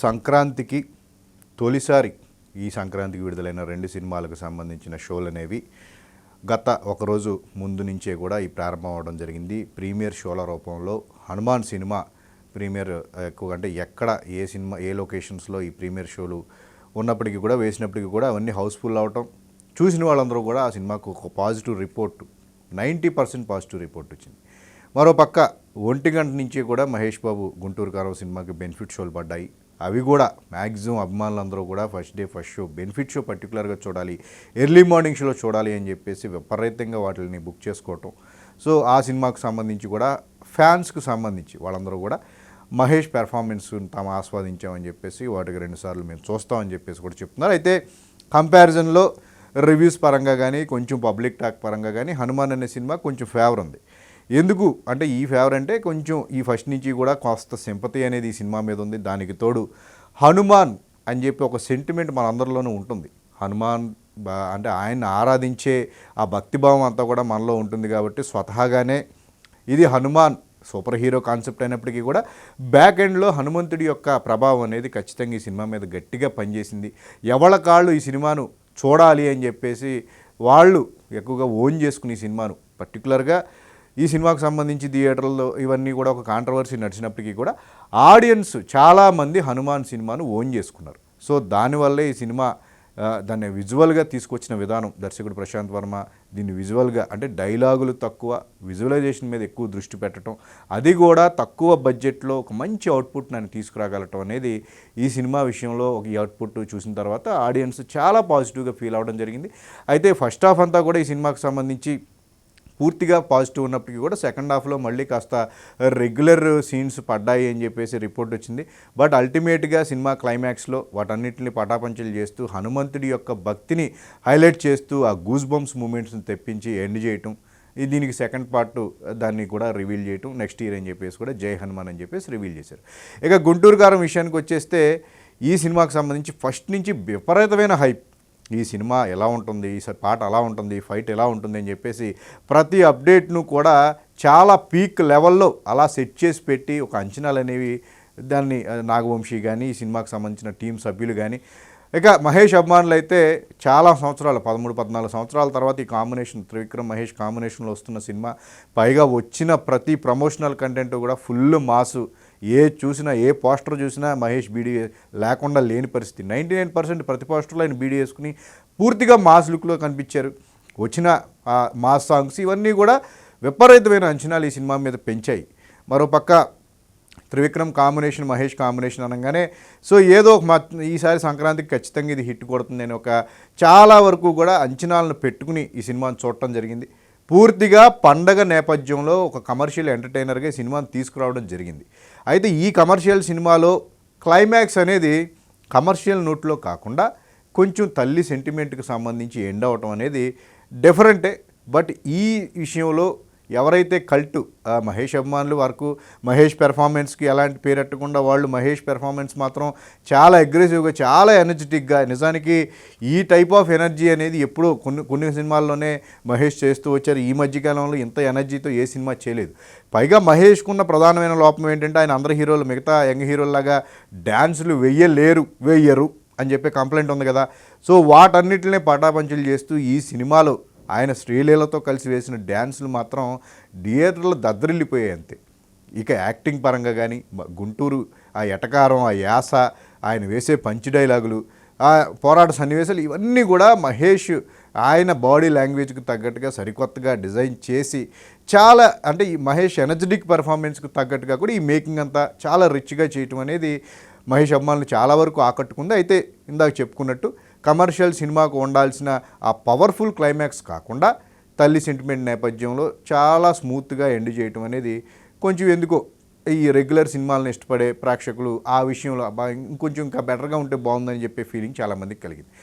సంక్రాంతికి తొలిసారి ఈ సంక్రాంతికి విడుదలైన 2 సినిమాలకు సంబంధించిన షోలనేవి గత ఒకరోజు ముందు నుంచే కూడా ఈ ప్రారంభం అవడం జరిగింది. ప్రీమియర్ షోల రూపంలో హనుమాన్ సినిమా ప్రీమియర్ ఎక్కువ అంటే ఎక్కడ ఏ సినిమా ఏ లొకేషన్స్లో ఈ ప్రీమియర్ షోలు ఉన్నప్పటికీ కూడా వేసినప్పటికీ కూడా అవన్నీ హౌస్ఫుల్ అవటం, చూసిన వాళ్ళందరూ కూడా ఆ సినిమాకు ఒక పాజిటివ్ రిపోర్ట్ 90% పాజిటివ్ రిపోర్ట్ వచ్చింది. మరోపక్క 1 గంట నుంచి కూడా మహేష్ బాబు గుంటూరు కారం సినిమాకి బెనిఫిట్ షోలు పడ్డాయి. అవి కూడా మ్యాక్సిమం అభిమానులందరూ కూడా first day first show benefit show పర్టికులర్గా చూడాలి, ఎర్లీ మార్నింగ్ షోలో చూడాలి అని చెప్పేసి విపరీతంగా వాటిని బుక్ చేసుకోవటం. సో ఆ సినిమాకు సంబంధించి కూడా ఫ్యాన్స్కి సంబంధించి వాళ్ళందరూ కూడా మహేష్ పెర్ఫార్మెన్స్ తాము ఆస్వాదించామని చెప్పేసి వాటికి 2 సార్లు మేము చూస్తామని చెప్పేసి కూడా చెప్తున్నారు. అయితే కంపారిజన్లో రివ్యూస్ పరంగా కానీ కొంచెం పబ్లిక్ టాక్ పరంగా కానీ హనుమాన్ అనే సినిమా కొంచెం ఫేవర్ ఉంది. ఎందుకు అంటే ఈ ఫేవర్ అంటే కొంచెం ఈ ఫస్ట్ నుంచి కూడా కాస్త సింపతి అనేది ఈ సినిమా మీద ఉంది. దానికి తోడు హనుమాన్ అని చెప్పి ఒక సెంటిమెంట్ మనందరిలోనూ ఉంటుంది. హనుమాన్ అంటే ఆయన్ని ఆరాధించే ఆ భక్తిభావం అంతా కూడా మనలో ఉంటుంది కాబట్టి స్వతహాగానే ఇది హనుమాన్ సూపర్ హీరో కాన్సెప్ట్ అయినప్పటికీ కూడా బ్యాక్ ఎండ్లో హనుమంతుడి యొక్క ప్రభావం అనేది ఖచ్చితంగా ఈ సినిమా మీద గట్టిగా పనిచేసింది. ఎవళ్ళ కాళ్ళు ఈ సినిమాను చూడాలి అని చెప్పేసి వాళ్ళు ఎక్కువగా ఓన్ చేసుకుని ఈ సినిమాను పర్టికులర్గా ఈ సినిమాకు సంబంధించి థియేటర్లో ఇవన్నీ కూడా ఒక కాంట్రవర్సీ నడిచినప్పటికీ కూడా ఆడియన్స్ చాలామంది హనుమాన్ సినిమాను ఓన్ చేసుకున్నారు. సో దానివల్లే ఈ సినిమా దాన్ని విజువల్గా తీసుకొచ్చిన విధానం దర్శకుడు ప్రశాంత్ వర్మ దీన్ని విజువల్గా అంటే డైలాగులు తక్కువ, విజువలైజేషన్ మీద ఎక్కువ దృష్టి పెట్టడం, అది కూడా తక్కువ బడ్జెట్లో ఒక మంచి అవుట్పుట్ నన్ను తీసుకురాగలటం అనేది ఈ సినిమా విషయంలో ఒక ఈ అవుట్పుట్ చూసిన తర్వాత ఆడియన్స్ చాలా పాజిటివ్గా ఫీల్ అవ్వడం జరిగింది. అయితే ఫస్ట్ హాఫ్ అంతా కూడా ఈ సినిమాకు సంబంధించి పూర్తిగా పాజిటివ్ ఉన్నప్పటికీ కూడా సెకండ్ హాఫ్లో మళ్ళీ కాస్త రెగ్యులర్ సీన్స్ పడ్డాయి అని చెప్పేసి రిపోర్ట్ వచ్చింది. బట్ అల్టిమేట్గా సినిమా క్లైమాక్స్లో వాటన్నిటిని పటాపంచలు చేస్తూ హనుమంతుడి యొక్క భక్తిని హైలైట్ చేస్తూ ఆ గూస్ బంప్స్ మూమెంట్స్ని తెప్పించి ఎండ్ చేయటం, దీనికి సెకండ్ పార్ట్ దాన్ని కూడా రివీల్ చేయటం నెక్స్ట్ ఇయర్ అని చెప్పేసి కూడా జై హనుమాన్ అని చెప్పేసి రివీల్ చేశారు. ఇక గుంటూరు కారం విషయానికి వచ్చేస్తే ఈ సినిమాకు సంబంధించి ఫస్ట్ నుంచి విపరీతమైన హైప్, ఈ సినిమా ఎలా ఉంటుంది, ఈ పాట ఎలా ఉంటుంది, ఫైట్ ఎలా ఉంటుంది అని చెప్పేసి ప్రతి అప్డేట్ను కూడా చాలా పీక్ లెవెల్లో అలా సెట్ చేసి పెట్టి ఒక అంచనాలు అనేవి దాన్ని నాగవంశీ కానీ ఈ సినిమాకు సంబంధించిన టీం సభ్యులు కానీ ఇక మహేష్ అభిమానులు అయితే చాలా సంవత్సరాలు 13-14 సంవత్సరాల తర్వాత ఈ కాంబినేషన్ త్రివిక్రమ్ మహేష్ కాంబినేషన్లో వస్తున్న సినిమా, పైగా వచ్చిన ప్రతి ప్రమోషనల్ కంటెంట్ కూడా ఫుల్ మాసు, ఏ చూసినా ఏ పోస్టర్ చూసినా మహేష్ బీడీ లేకుండా లేని పరిస్థితి. 99% ప్రతి పోస్టర్లో ఆయన బీడీ వేసుకుని పూర్తిగా మాస్ లుక్లో కనిపించారు. వచ్చిన మాస్ సాంగ్స్ ఇవన్నీ కూడా విపరీతమైన అంచనాలు ఈ సినిమా మీద పెంచాయి. మరోపక్క త్రివిక్రమ్ కాంబినేషన్ మహేష్ కాంబినేషన్ అనగానే సో ఏదో ఈసారి సంక్రాంతికి ఖచ్చితంగా ఇది హిట్ కొడుతుంది అని ఒక చాలా వరకు కూడా అంచనాలను పెట్టుకుని ఈ సినిమాను చూడటం జరిగింది. పూర్తిగా పండగ నేపథ్యంలో ఒక కమర్షియల్ ఎంటర్టైనర్గా ఈ సినిమాను తీసుకురావడం జరిగింది. అయితే ఈ కమర్షియల్ సినిమాలో క్లైమాక్స్ అనేది కమర్షియల్ నోట్లో కాకుండా కొంచెం తల్లి సెంటిమెంట్కి సంబంధించి ఎండ్ అవటం అనేది డిఫరెంటే. బట్ ఈ విషయంలో ఎవరైతే కల్టు మహేష్ అభిమానులు వరకు మహేష్ పెర్ఫార్మెన్స్కి ఎలాంటి పేరెట్టకుండా వాళ్ళు మహేష్ పెర్ఫార్మెన్స్ మాత్రం చాలా అగ్రెసివ్గా చాలా ఎనర్జెటిక్గా, నిజానికి ఈ టైప్ ఆఫ్ ఎనర్జీ అనేది ఎప్పుడో కొన్ని సినిమాల్లోనే మహేష్ చేస్తూ వచ్చారు. ఈ మధ్యకాలంలో ఇంత ఎనర్జీతో ఏ సినిమా చేయలేదు. పైగా మహేష్కున్న ప్రధానమైన లోపం ఏంటంటే ఆయన అందరు హీరోలు మిగతా యంగ్ హీరోల్లాగా డ్యాన్సులు వెయ్యరు అని చెప్పే కంప్లైంట్ ఉంది కదా. సో వాటన్నిటినే పటాపంచలు చేస్తూ ఈ సినిమాలో ఆయన శ్రీలీలతో కలిసి వేసిన డ్యాన్సులు మాత్రం థియేటర్లో దద్దరిల్లిపోయాయి అంతే. ఇక యాక్టింగ్ పరంగా కానీ గుంటూరు ఆ ఎటకారం, ఆ యాస, ఆయన వేసే పంచి డైలాగులు, ఆ పోరాట సన్నివేశాలు ఇవన్నీ కూడా మహేష్ ఆయన బాడీ లాంగ్వేజ్కి తగ్గట్టుగా సరికొత్తగా డిజైన్ చేసి చాలా అంటే ఈ మహేష్ ఎనర్జెటిక్ పెర్ఫార్మెన్స్కి తగ్గట్టుగా కూడా ఈ మేకింగ్ అంతా చాలా రిచ్గా చేయటం అనేది మహేష్ అభిమానులు చాలా వరకు ఆకట్టుకుంది. అయితే ఇందాక చెప్పుకున్నట్టు కమర్షియల్ సినిమాకు ఉండాల్సిన ఆ పవర్ఫుల్ క్లైమాక్స్ కాకుండా తల్లి సెంటిమెంట్ నేపథ్యంలో చాలా స్మూత్గా ఎండ్ చేయటం అనేది కొంచెం ఎందుకో ఈ రెగ్యులర్ సినిమాలను ఇష్టపడే ప్రేక్షకులు ఆ విషయంలో ఇంకొంచెం ఇంకా బెటర్గా ఉంటే బాగుందని చెప్పే ఫీలింగ్ చాలామందికి కలిగింది.